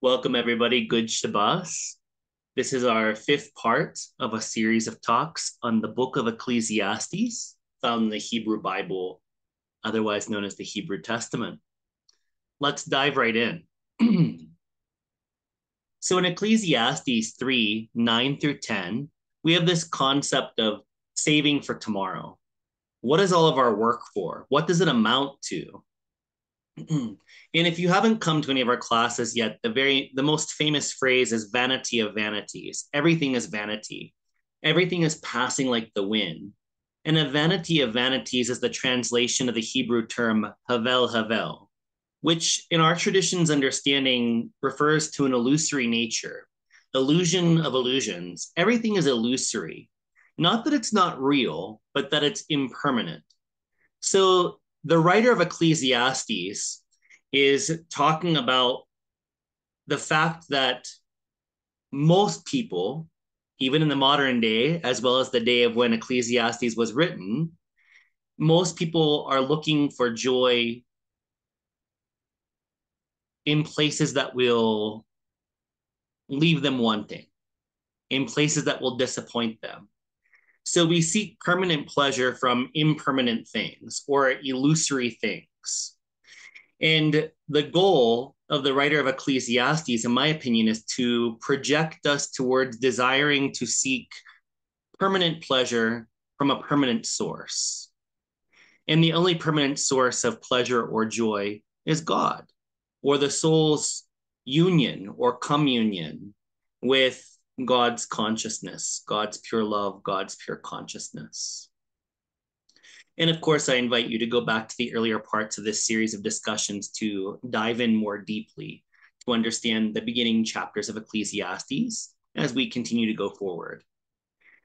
Welcome, everybody. Good Shabbat. This is our fifth part of a series of talks on the book of Ecclesiastes, found in the Hebrew Bible, otherwise known as the Hebrew Testament. Let's dive right in. So, in Ecclesiastes 3 9 through 10, we have this concept of saving for tomorrow. What is all of our work for? What does it amount to? And if you haven't come to any of our classes yet, the most famous phrase is vanity of vanities. Everything is vanity. Everything is passing like the wind. And a vanity of vanities is the translation of the Hebrew term havel havel, which in our tradition's understanding refers to an illusory nature, illusion of illusions. Everything is illusory. Not that it's not real, but that it's impermanent. So the writer of Ecclesiastes is talking about the fact that most people, even in the modern day, as well as the day of when Ecclesiastes was written, most people are looking for joy in places that will leave them wanting, in places that will disappoint them. So we seek permanent pleasure from impermanent things or illusory things. And the goal of the writer of Ecclesiastes, in my opinion, is to project us towards desiring to seek permanent pleasure from a permanent source. And the only permanent source of pleasure or joy is God, or the soul's union or communion with God's consciousness, God's pure love, God's pure consciousness. And of course, I invite you to go back to the earlier parts of this series of discussions to dive in more deeply to understand the beginning chapters of Ecclesiastes as we continue to go forward.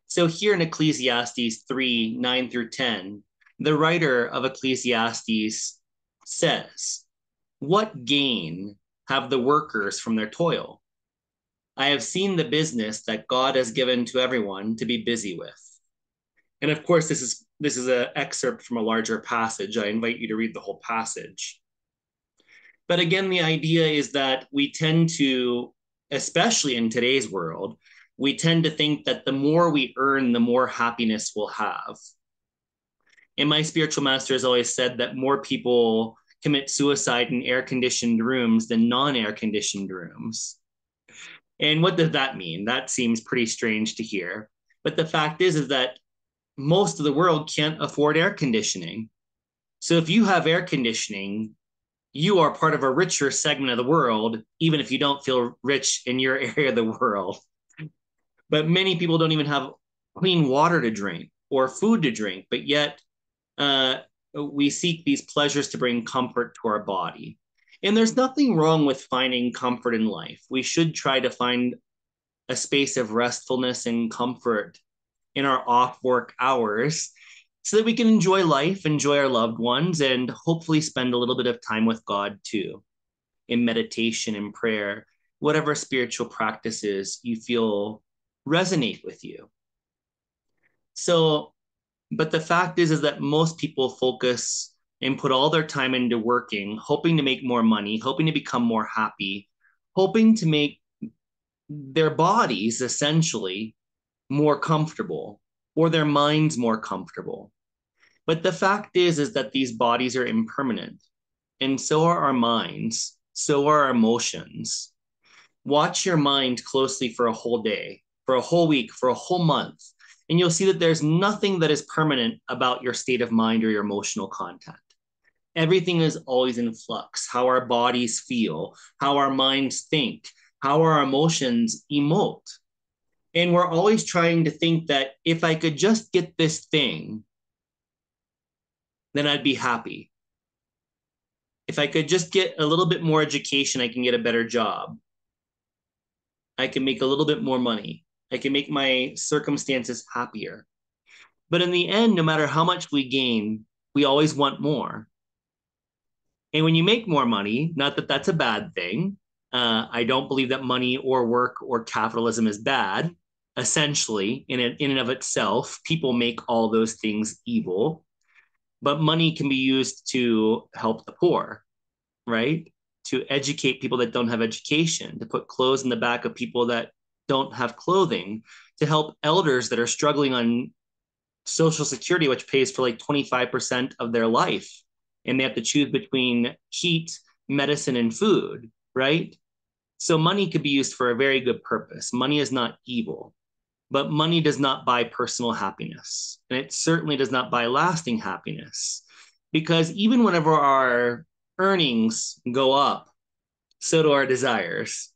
So, here in Ecclesiastes 3 9 through 10, the writer of Ecclesiastes says, "What gain have the workers from their toil? I have seen the business that God has given to everyone to be busy with." And of course, this is an excerpt from a larger passage. I invite you to read the whole passage. But again, the idea is that we tend to, especially in today's world, we tend to think that the more we earn, the more happiness we'll have. And my spiritual master has always said that more people commit suicide in air conditioned rooms than non air conditioned rooms. And what does that mean? That seems pretty strange to hear. But the fact is that most of the world can't afford air conditioning. So if you have air conditioning, you are part of a richer segment of the world, even if you don't feel rich in your area of the world. But many people don't even have clean water to drink or food to drink, but yet we seek these pleasures to bring comfort to our body. And there's nothing wrong with finding comfort in life. We should try to find a space of restfulness and comfort in our off work hours so that we can enjoy life, enjoy our loved ones, and hopefully spend a little bit of time with God too, in meditation and prayer, whatever spiritual practices you feel resonate with you. So, but the fact is that most people focus and put all their time into working, hoping to make more money, hoping to become more happy, hoping to make their bodies essentially more comfortable or their minds more comfortable. But the fact is that these bodies are impermanent, and so are our minds, so are our emotions. Watch your mind closely for a whole day, for a whole week, for a whole month, and you'll see that there's nothing that is permanent about your state of mind or your emotional content. Everything is always in flux. How our bodies feel, how our minds think, how our emotions emote. And we're always trying to think that if I could just get this thing, then I'd be happy. If I could just get a little bit more education, I can get a better job. I can make a little bit more money. I can make my circumstances happier. But in the end, no matter how much we gain, we always want more. And when you make more money, not that that's a bad thing. I don't believe that money or work or capitalism is bad. Essentially, in and of itself, people make all those things evil, but money can be used to help the poor, right? to educate people that don't have education, to put clothes in the back of people that don't have clothing, to help elders that are struggling on Social Security, which pays for like 25% of their life. And they have to choose between heat, medicine, and food, right? So money could be used for a very good purpose. Money is not evil, but money does not buy personal happiness. And it certainly does not buy lasting happiness. Because even whenever our earnings go up, so do our desires.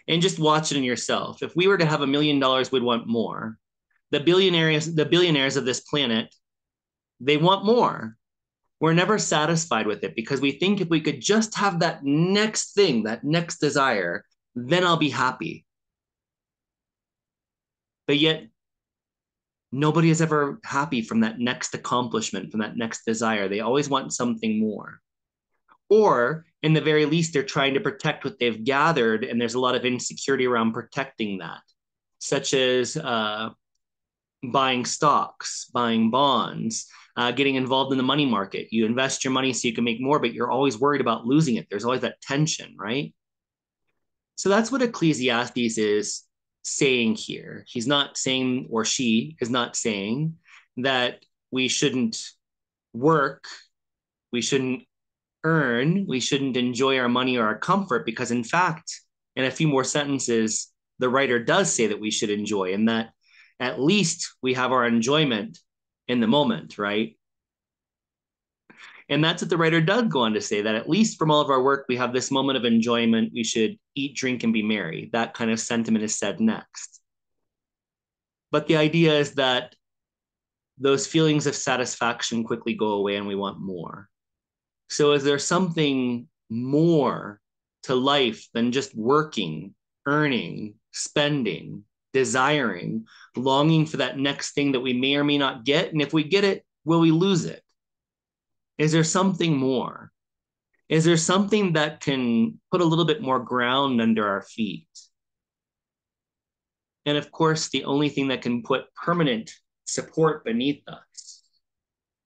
And just watch it in yourself. If we were to have $1 million, we'd want more. The billionaires of this planet, they want more. We're never satisfied with it because we think if we could just have that next thing, that next desire, then I'll be happy. But yet, nobody is ever happy from that next accomplishment, from that next desire. They always want something more. Or, in the very least, they're trying to protect what they've gathered, and there's a lot of insecurity around protecting that, such as buying stocks, buying bonds, getting involved in the money market. You invest your money so you can make more, but you're always worried about losing it. There's always that tension, right? So that's what Ecclesiastes is saying here. He's not saying, or she is not saying, that we shouldn't work, we shouldn't earn, we shouldn't enjoy our money or our comfort, because in fact, in a few more sentences, the writer does say that we should enjoy, and that at least we have our enjoyment in the moment, right? And that's what the writer does go on to say, that at least from all of our work, we have this moment of enjoyment. We should eat, drink, and be merry. That kind of sentiment is said next. But the idea is that those feelings of satisfaction quickly go away and we want more. So is there something more to life than just working, earning, spending, desiring, longing for that next thing that we may or may not get? And if we get it, will we lose it? Is there something more? Is there something that can put a little bit more ground under our feet? And of course, the only thing that can put permanent support beneath us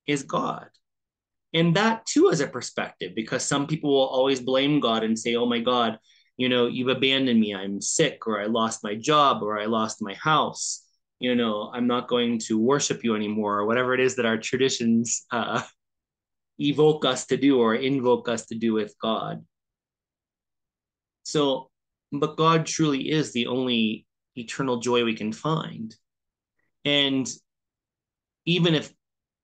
is God. And that too is a perspective, because some people will always blame God and say, oh my God, you've abandoned me. I'm sick, or I lost my job, or I lost my house. I'm not going to worship you anymore, or whatever it is that our traditions evoke us to do or invoke us to do with God. So, but God truly is the only eternal joy we can find. And even if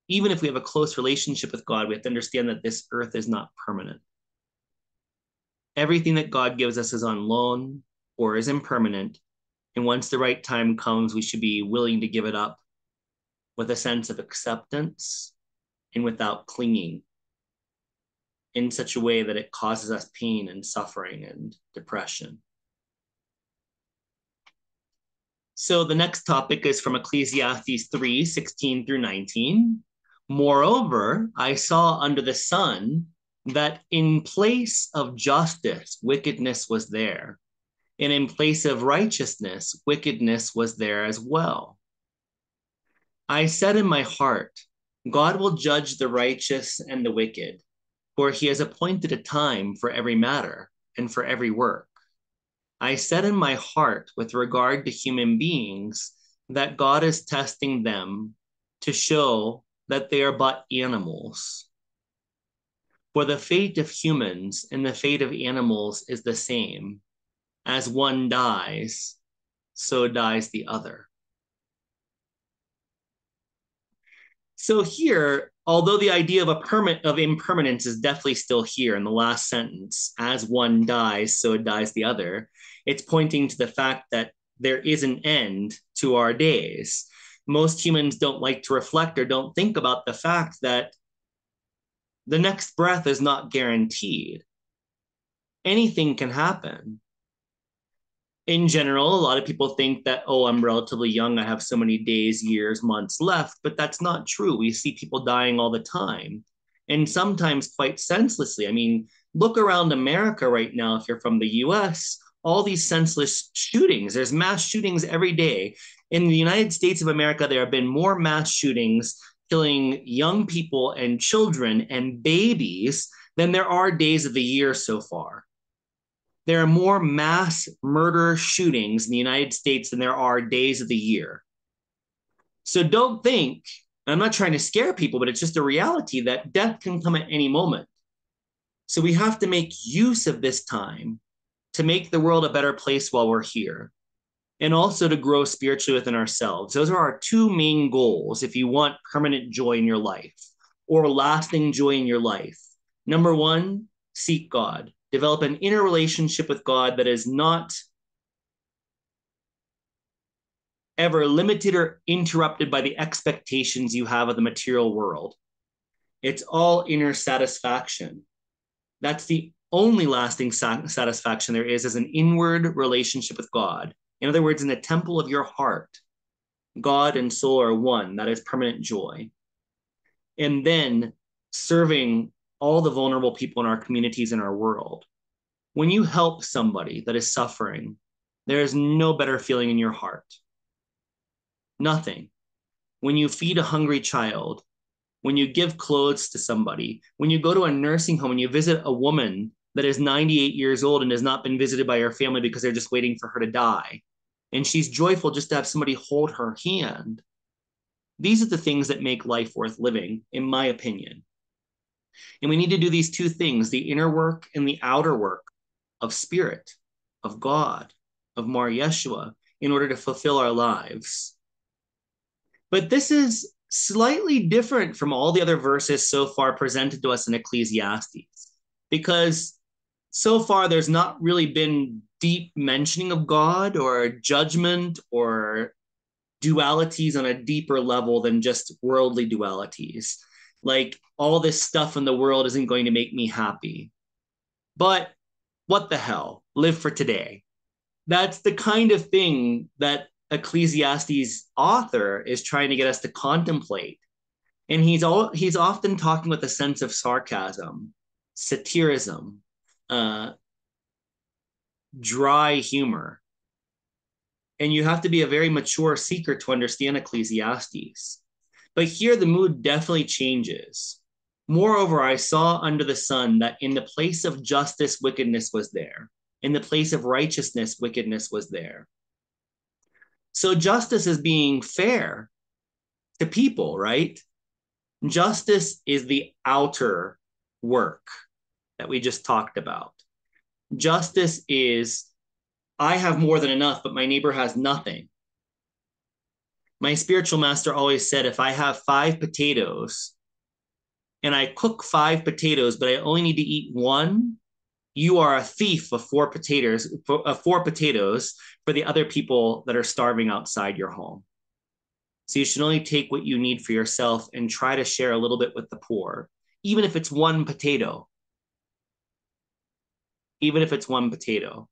we have a close relationship with God, we have to understand that this earth is not permanent. Everything that God gives us is on loan or is impermanent. And once the right time comes, we should be willing to give it up with a sense of acceptance and without clinging in such a way that it causes us pain and suffering and depression. So the next topic is from Ecclesiastes 3:16 through 19. Moreover, I saw under the sun that in place of justice, wickedness was there, and in place of righteousness, wickedness was there as well. I said in my heart, God will judge the righteous and the wicked, for he has appointed a time for every matter and for every work. I said in my heart with regard to human beings that God is testing them to show that they are but animals. For the fate of humans and the fate of animals is the same. As one dies, so dies the other. So here, although the idea of impermanence is definitely still here in the last sentence, as one dies, so dies the other, it's pointing to the fact that there is an end to our days. Most humans don't like to reflect or don't think about the fact that the next breath is not guaranteed. Anything can happen. In general, a lot of people think that, oh, I'm relatively young, I have so many days, years, months left, but that's not true. We see people dying all the time, and sometimes quite senselessly. I mean, look around America right now, if you're from the US, all these senseless shootings. There's mass shootings every day. In the United States of America, there have been more mass shootings killing young people and children and babies than there are days of the year so far. There are more mass murder shootings in the United States than there are days of the year. So don't think, I'm not trying to scare people, but it's just a reality that death can come at any moment. So we have to make use of this time to make the world a better place while we're here, and also to grow spiritually within ourselves. Those are our two main goals if you want permanent joy in your life or lasting joy in your life. Number one, seek God. Develop an inner relationship with God that is not ever limited or interrupted by the expectations you have of the material world. It's all inner satisfaction. That's the only lasting satisfaction there is an inward relationship with God. In other words, in the temple of your heart, God and soul are one. That is permanent joy. And then serving all the vulnerable people in our communities and our world. When you help somebody that is suffering, there is no better feeling in your heart. Nothing. When you feed a hungry child, when you give clothes to somebody, when you go to a nursing home and you visit a woman that is 98 years old and has not been visited by her family because they're just waiting for her to die, and she's joyful just to have somebody hold her hand. These are the things that make life worth living, in my opinion. And we need to do these two things, the inner work and the outer work of spirit, of God, of Mar Yeshua, in order to fulfill our lives. But this is slightly different from all the other verses so far presented to us in Ecclesiastes, because so far there's not really been deep mentioning of God or judgment or dualities on a deeper level than just worldly dualities. Like, all this stuff in the world isn't going to make me happy. But what the hell? Live for today. That's the kind of thing that Ecclesiastes author is trying to get us to contemplate. And he's often talking with a sense of sarcasm, satirism, dry humor. And you have to be a very mature seeker to understand Ecclesiastes. But here the mood definitely changes. Moreover, I saw under the sun that in the place of justice, wickedness was there. In the place of righteousness, wickedness was there. So justice is being fair to people, right? Justice is the outer work that we just talked about. Justice is, I have more than enough, but my neighbor has nothing. My spiritual master always said, if I have 5 potatoes and I cook 5 potatoes, but I only need to eat 1, you are a thief of 4 potatoes, for the other people that are starving outside your home. So you should only take what you need for yourself and try to share a little bit with the poor, even if it's 1 potato. Even if it's 1 potato.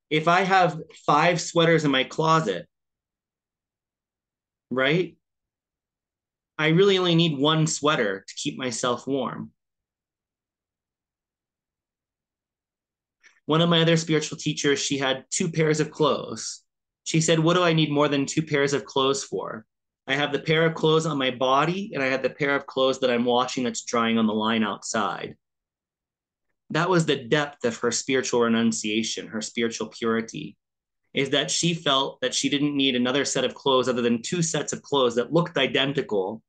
If I have 5 sweaters in my closet, right? I really only need 1 sweater to keep myself warm. One of my other spiritual teachers, she had 2 pairs of clothes. She said, what do I need more than 2 pairs of clothes for? I have the pair of clothes on my body, and I have the pair of clothes that I'm washing that's drying on the line outside. That was the depth of her spiritual renunciation, her spiritual purity, is that she felt that she didn't need another set of clothes other than 2 sets of clothes that looked identical,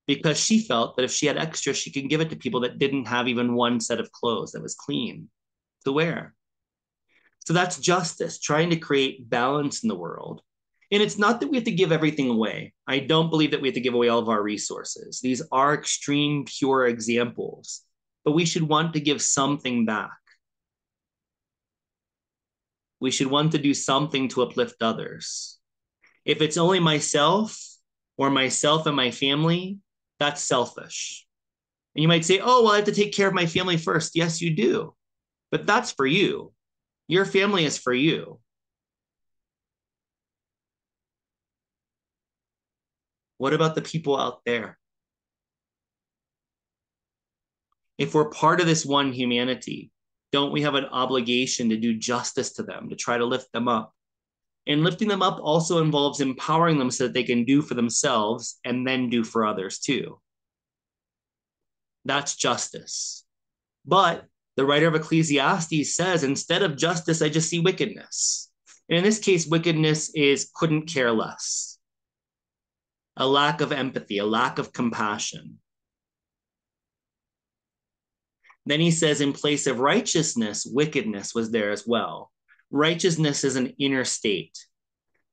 because she felt that if she had extra, she could give it to people that didn't have even 1 set of clothes that was clean to wear. So that's justice, trying to create balance in the world. And it's not that we have to give everything away. I don't believe that we have to give away all of our resources. These are extreme, pure examples, but we should want to give something back. We should want to do something to uplift others. If it's only myself or myself and my family, that's selfish. And you might say, oh, well, I have to take care of my family first. Yes, you do. But that's for you. Your family is for you. What about the people out there? If we're part of this one humanity, don't we have an obligation to do justice to them, to try to lift them up? And lifting them up also involves empowering them so that they can do for themselves and then do for others too. That's justice. But The writer of Ecclesiastes says, instead of justice, I just see wickedness. And in this case, wickedness is couldn't care less, a lack of empathy, a lack of compassion. Then he says, in place of righteousness, wickedness was there as well. Righteousness is an inner state.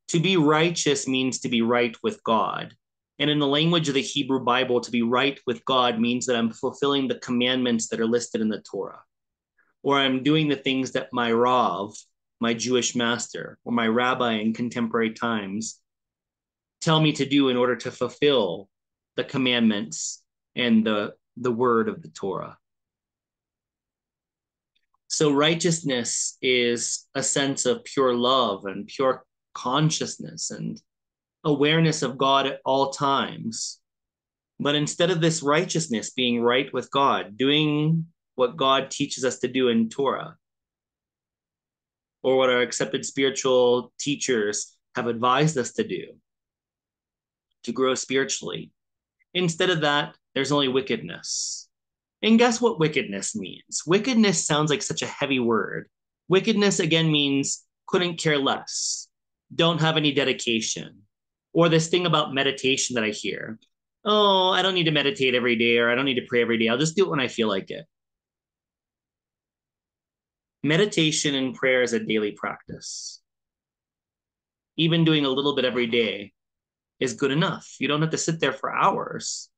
To be righteous means to be right with God. And in the language of the Hebrew Bible, to be right with God means that I'm fulfilling the commandments that are listed in the Torah, or I'm doing the things that my Rav, my Jewish master, or my rabbi in contemporary times tell me to do in order to fulfill the commandments and the word of the Torah. So righteousness is a sense of pure love and pure consciousness and awareness of God at all times. But instead of this righteousness being right with God, doing what God teaches us to do in Torah, or what our accepted spiritual teachers have advised us to do to grow spiritually, instead of that, there's only wickedness. And guess what wickedness means? Wickedness sounds like such a heavy word. Wickedness, again, means couldn't care less, don't have any dedication. Or this thing about meditation that I hear. Oh, I don't need to meditate every day, or I don't need to pray every day. I'll just do it when I feel like it. Meditation and prayer is a daily practice. Even doing a little bit every day is good enough. You don't have to sit there for hours.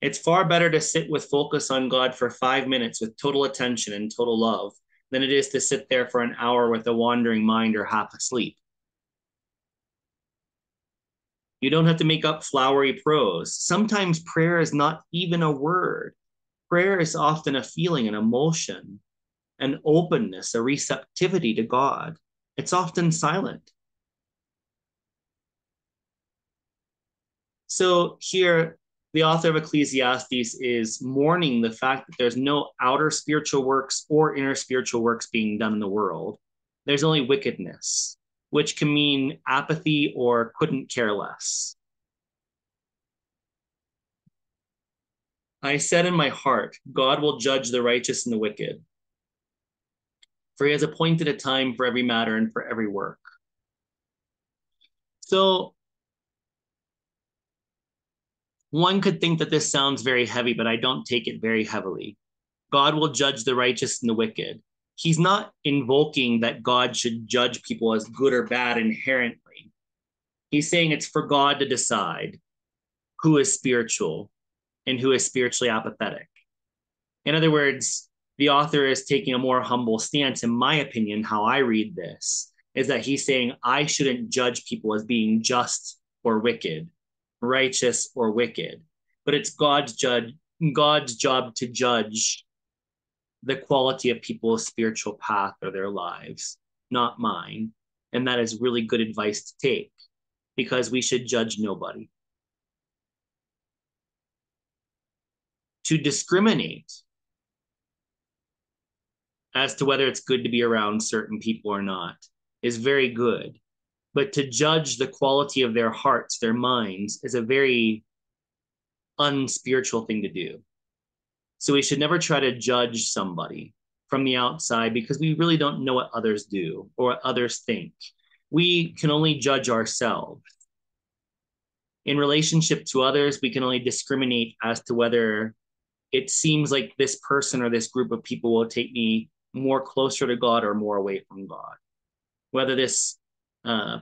It's far better to sit with focus on God for 5 minutes with total attention and total love than it is to sit there for an hour with a wandering mind or half asleep. You don't have to make up flowery prose. Sometimes prayer is not even a word. Prayer is often a feeling, an emotion, an openness, a receptivity to God. It's often silent. So here, the author of Ecclesiastes is mourning the fact that there's no outer spiritual works or inner spiritual works being done in the world. There's only wickedness, which can mean apathy or couldn't care less. I said in my heart, God will judge the righteous and the wicked, for he has appointed a time for every matter and for every work. So one could think that this sounds very heavy, but I don't take it very heavily. God will judge the righteous and the wicked. He's not invoking that God should judge people as good or bad inherently. He's saying it's for God to decide who is spiritual and who is spiritually apathetic. In other words, the author is taking a more humble stance, in my opinion. How I read this is that he's saying I shouldn't judge people as being just or wicked, righteous or wicked, but it's God's job to judge the quality of people's spiritual path or their lives, not mine. And that is really good advice to take, because we should judge nobody. To discriminate as to whether it's good to be around certain people or not is very good. But to judge the quality of their hearts, their minds, is a very unspiritual thing to do. So we should never try to judge somebody from the outside, because we really don't know what others do or what others think. We can only judge ourselves. In relationship to others, we can only discriminate as to whether it seems like this person or this group of people will take me more closer to God or more away from God. Whether this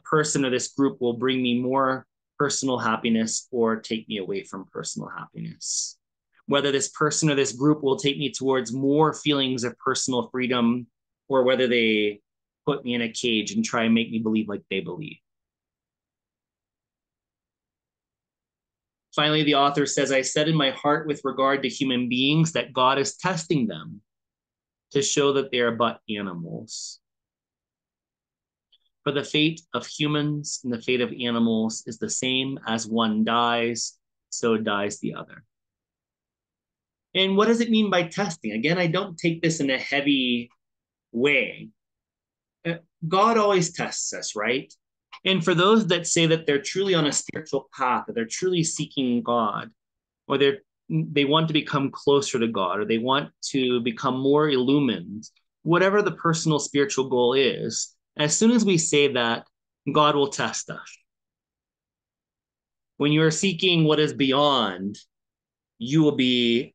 person or this group will bring me more personal happiness or take me away from personal happiness. Whether this person or this group will take me towards more feelings of personal freedom, or whether they put me in a cage and try and make me believe like they believe. Finally, the author says, I said in my heart with regard to human beings that God is testing them to show that they are but animals. For the fate of humans and the fate of animals is the same. As one dies, so dies the other. And what does it mean by testing? Again, I don't take this in a heavy way. God always tests us, right? And for those that say that they're truly on a spiritual path, or they're truly seeking God, or they're they want to become closer to God, or they want to become more illumined, whatever the personal spiritual goal is, as soon as we say that, God will test us. When you are seeking what is beyond, you will be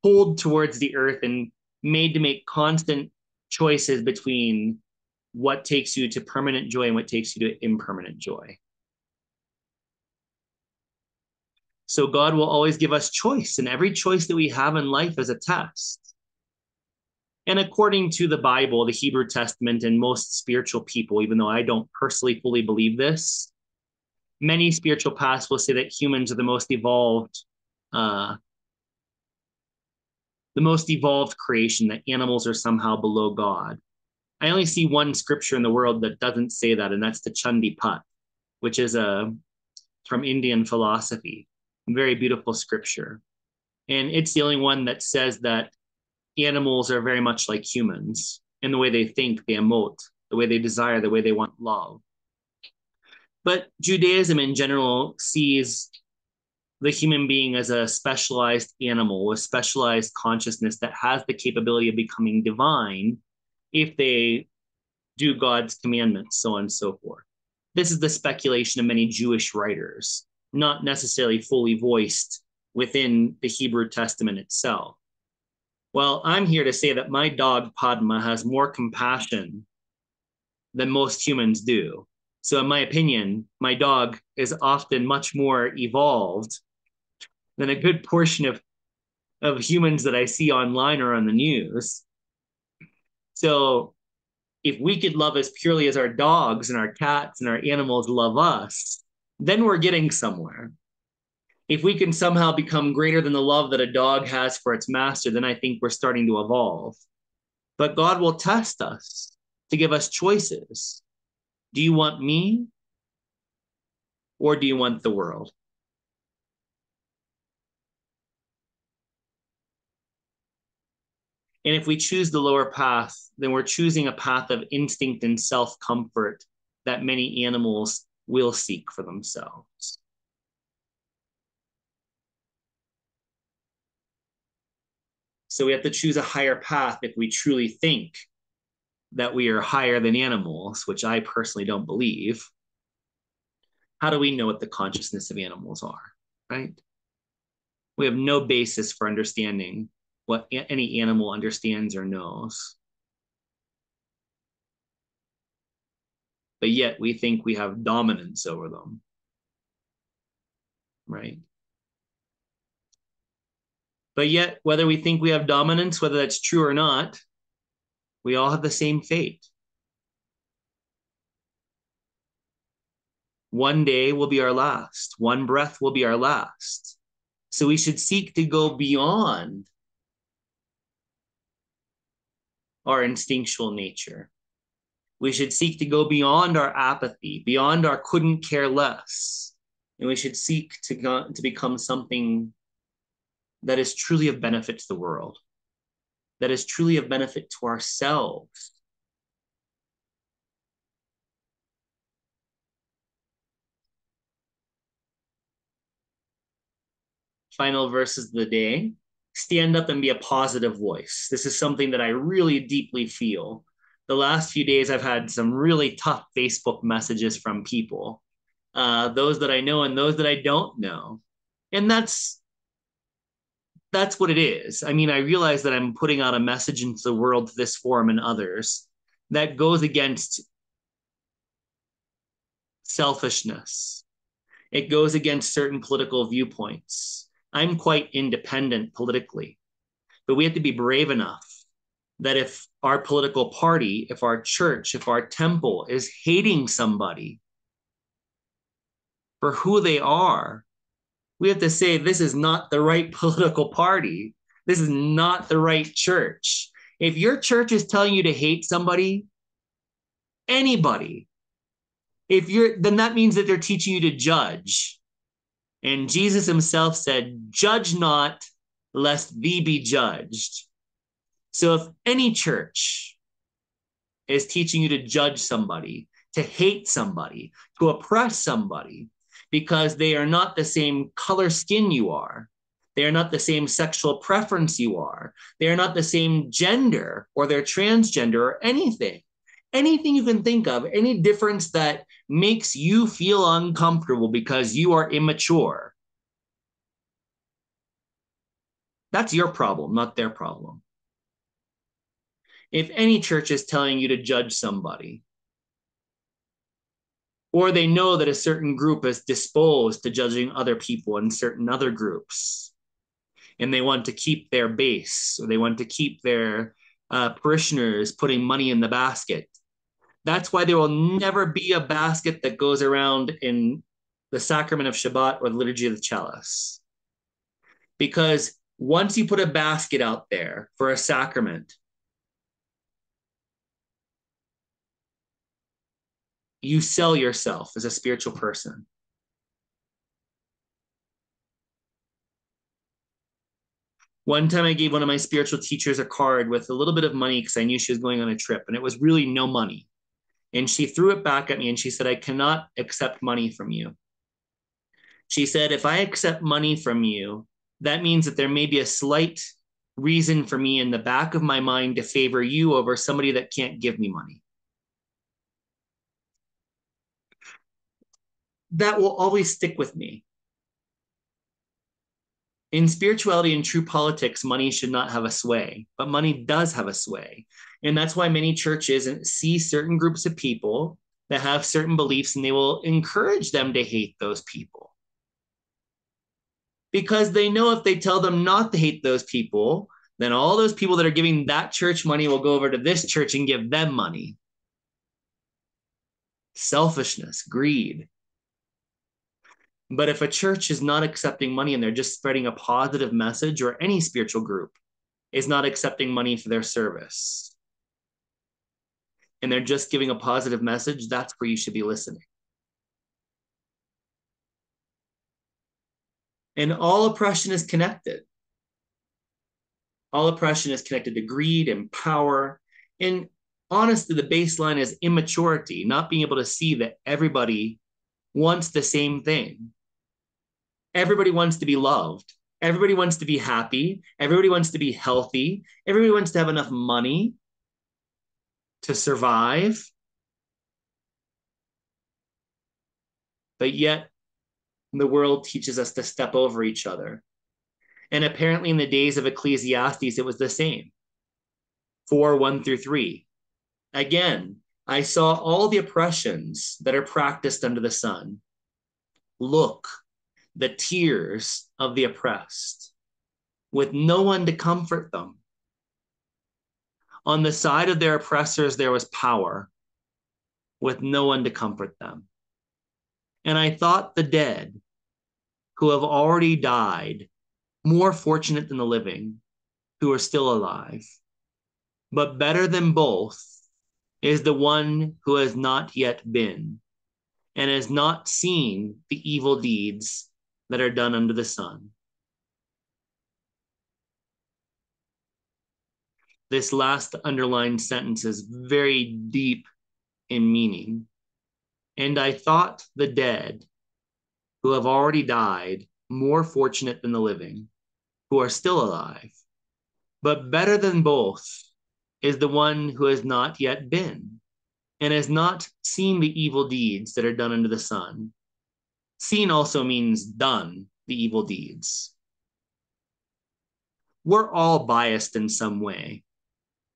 pulled towards the earth and made to make constant choices between what takes you to permanent joy and what takes you to impermanent joy. So God will always give us choice, and every choice that we have in life is a test. And according to the Bible, the Hebrew Testament, and most spiritual people, even though I don't personally fully believe this, many spiritual paths will say that humans are the most evolved creation, that animals are somehow below God. I only see one scripture in the world that doesn't say that, and that's the Chandi Pat, which is from Indian philosophy. Very beautiful scripture. And it's the only one that says that animals are very much like humans in the way they think, they emote, the way they desire, the way they want love. But Judaism in general sees the human being as a specialized animal with specialized consciousness that has the capability of becoming divine if they do God's commandments, so on and so forth. This is the speculation of many Jewish writers, not necessarily fully voiced within the Hebrew Testament itself. Well, I'm here to say that my dog Padma has more compassion than most humans do. So in my opinion, my dog is often much more evolved than a good portion of humans that I see online or on the news. So if we could love as purely as our dogs and our cats and our animals love us, then we're getting somewhere. If we can somehow become greater than the love that a dog has for its master, then I think we're starting to evolve. But God will test us to give us choices. Do you want me, or do you want the world? And if we choose the lower path, then we're choosing a path of instinct and self-comfort that many animals will seek for themselves. So we have to choose a higher path if we truly think that we are higher than animals, which I personally don't believe. How do we know what the consciousness of animals are, right? We have no basis for understanding what any animal understands or knows. But yet we think we have dominance over them, right? But yet, whether we think we have dominance, whether that's true or not, we all have the same fate. One day will be our last. One breath will be our last. So we should seek to go beyond our instinctual nature. We should seek to go beyond our apathy, beyond our couldn't care less. And we should seek to become something that is truly of benefit to the world, that is truly of benefit to ourselves. Final verses of the day. Stand up and be a positive voice. This is something that I really deeply feel. The last few days, I've had some really tough Facebook messages from people, those that I know and those that I don't know. And that's what it is. I mean, I realize that I'm putting out a message into the world, to this forum and others, that goes against selfishness. It goes against certain political viewpoints. I'm quite independent politically, but we have to be brave enough that if our political party, if our church, if our temple is hating somebody for who they are, we have to say, this is not the right political party. This is not the right church. If your church is telling you to hate somebody, anybody, then that means that they're teaching you to judge. And Jesus himself said, judge not, lest thee be judged. So if any church is teaching you to judge somebody, to hate somebody, to oppress somebody, because they are not the same color skin you are, They are not the same sexual preference you are. They are not the same gender, or they're transgender, or anything. Anything you can think of, any difference that makes you feel uncomfortable because you are immature, that's your problem, not their problem. If any church is telling you to judge somebody, or they know that a certain group is disposed to judging other people in certain other groups, and they want to keep their base, or they want to keep their parishioners putting money in the basket, that's why there will never be a basket that goes around in the sacrament of Shabbat or the liturgy of the chalice. Because once you put a basket out there for a sacrament, you sell yourself as a spiritual person. One time I gave one of my spiritual teachers a card with a little bit of money because I knew she was going on a trip, and it was really no money. And she threw it back at me and she said, "I cannot accept money from you." She said, "If I accept money from you, that means that there may be a slight reason for me in the back of my mind to favor you over somebody that can't give me money." That will always stick with me. In spirituality and true politics, money should not have a sway, but money does have a sway. And that's why many churches see certain groups of people that have certain beliefs, and they will encourage them to hate those people. Because they know if they tell them not to hate those people, then all those people that are giving that church money will go over to this church and give them money. Selfishness, greed. But if a church is not accepting money and they're just spreading a positive message, or any spiritual group is not accepting money for their service, and they're just giving a positive message, that's where you should be listening. And all oppression is connected. All oppression is connected to greed and power. And honestly, the baseline is immaturity, not being able to see that everybody wants the same thing. Everybody wants to be loved. Everybody wants to be happy. Everybody wants to be healthy. Everybody wants to have enough money to survive. But yet, the world teaches us to step over each other. And apparently, in the days of Ecclesiastes, it was the same. 4:1-3. Again, I saw all the oppressions that are practiced under the sun. Look, the tears of the oppressed, with no one to comfort them. On the side of their oppressors, there was power, with no one to comfort them. And I thought the dead, who have already died, more fortunate than the living, who are still alive. But better than both is the one who has not yet been, and has not seen the evil deeds that are done under the sun. This last underlined sentence is very deep in meaning. And I thought the dead, who have already died, more fortunate than the living, who are still alive. But better than both is the one who has not yet been, and has not seen the evil deeds that are done under the sun. Seen also means done the evil deeds. We're all biased in some way,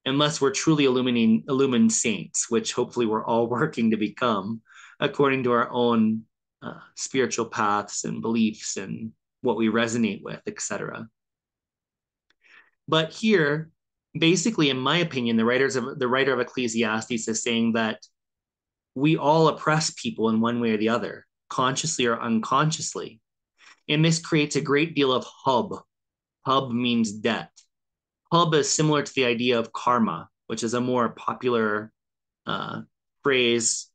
unless we're truly illumined saints, which hopefully we're all working to become according to our own spiritual paths and beliefs and what we resonate with, etc. But here, basically, in my opinion, the writer of Ecclesiastes is saying that we all oppress people in one way or the other, consciously or unconsciously. And this creates a great deal of hub. Hub means debt. Hub is similar to the idea of karma, which is a more popular phrase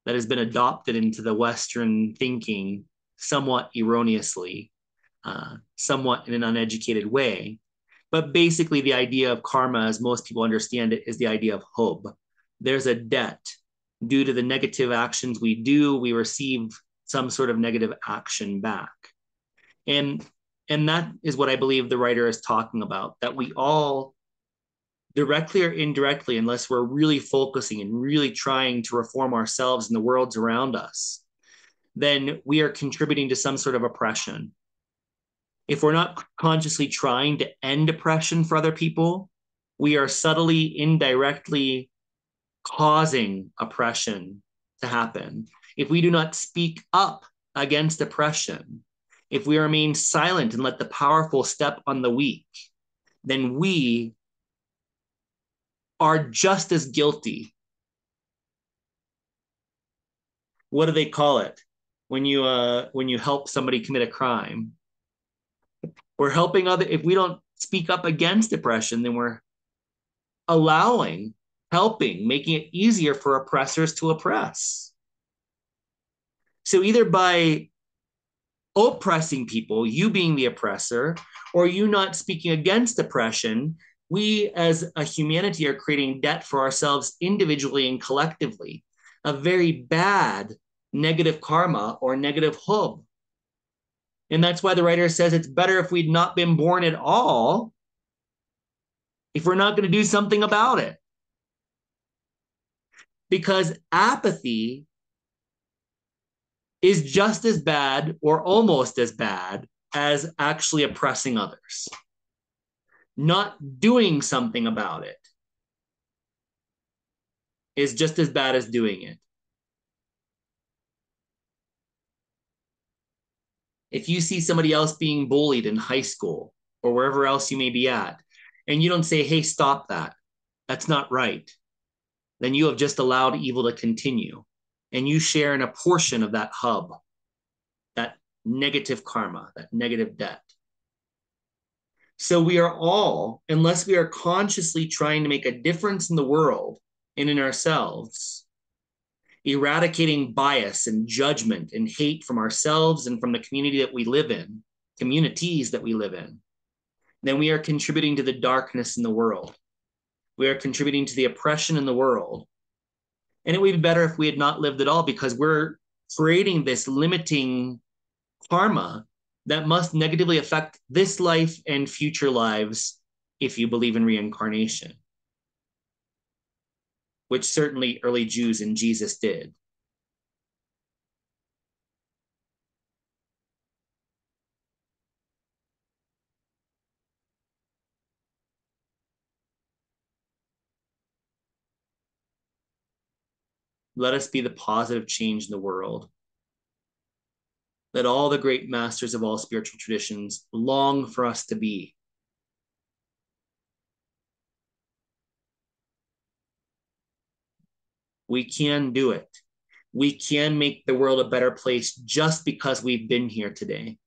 that has been adopted into the Western thinking somewhat erroneously, somewhat in an uneducated way. But basically, the idea of karma, as most people understand it, is the idea of hub. There's a debt. Due to the negative actions we do, we receive some sort of negative action back. And And that is what I believe the writer is talking about, that we all, directly or indirectly, unless we're really focusing and really trying to reform ourselves and the worlds around us, then we are contributing to some sort of oppression. If we're not consciously trying to end oppression for other people, we are subtly, indirectly causing oppression to happen. If we do not speak up against oppression, if we remain silent and let the powerful step on the weak, then we are just as guilty. What do they call it when you help somebody commit a crime? We're helping other. If we don't speak up against oppression, then we're allowing, helping, making it easier for oppressors to oppress. So either by oppressing people, you being the oppressor, or you not speaking against oppression, we as a humanity are creating debt for ourselves individually and collectively, a very bad negative karma or negative hub. And that's why the writer says it's better if we'd not been born at all, if we're not going to do something about it. Because apathy is just as bad or almost as bad as actually oppressing others. Not doing something about it is just as bad as doing it. If you see somebody else being bullied in high school or wherever else you may be at, and you don't say, hey, stop that, that's not right, then you have just allowed evil to continue. And you share in a portion of that hub, that negative karma, that negative debt. So we are all, unless we are consciously trying to make a difference in the world and in ourselves, eradicating bias and judgment and hate from ourselves and from the community that we live in, communities that we live in, then we are contributing to the darkness in the world. We are contributing to the oppression in the world. And it would be better if we had not lived at all, because we're creating this limiting karma that must negatively affect this life and future lives if you believe in reincarnation, which certainly early Jews and Jesus did. Let us be the positive change in the world. Let all the great masters of all spiritual traditions long for us to be. We can do it. We can make the world a better place just because we've been here today.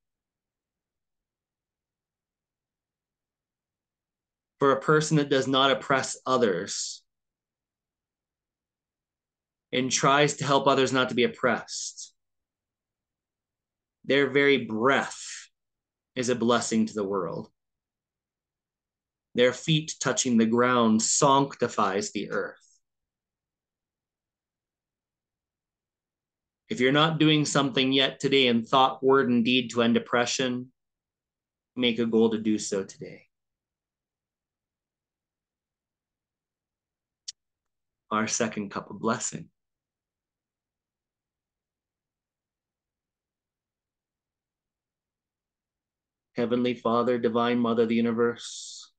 For a person that does not oppress others and tries to help others not to be oppressed, their very breath is a blessing to the world. Their feet touching the ground sanctifies the earth. If you're not doing something yet today in thought, word, and deed to end oppression, make a goal to do so today. Our second cup of blessing. Heavenly Father, Divine Mother of the universe,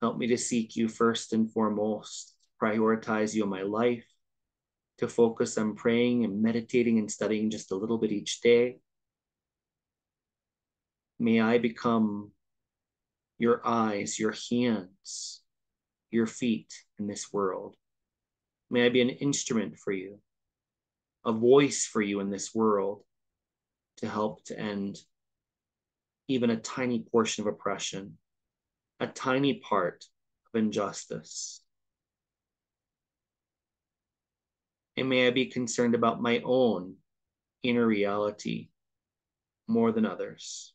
help me to seek you first and foremost, prioritize you in my life, to focus on praying and meditating and studying just a little bit each day. May I become your eyes, your hands, your feet in this world. May I be an instrument for you, a voice for you in this world to help to end even a tiny portion of oppression, a tiny part of injustice. And may I be concerned about my own inner reality more than others.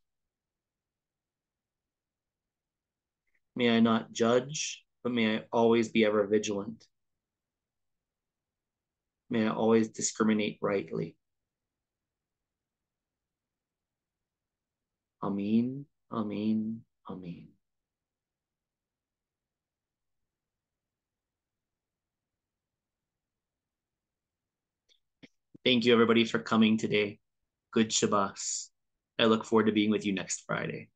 May I not judge, but may I always be ever vigilant. May I always discriminate rightly. Amen. Amen. Amen. Thank you, everybody, for coming today. Good Shabbos. I look forward to being with you next Friday.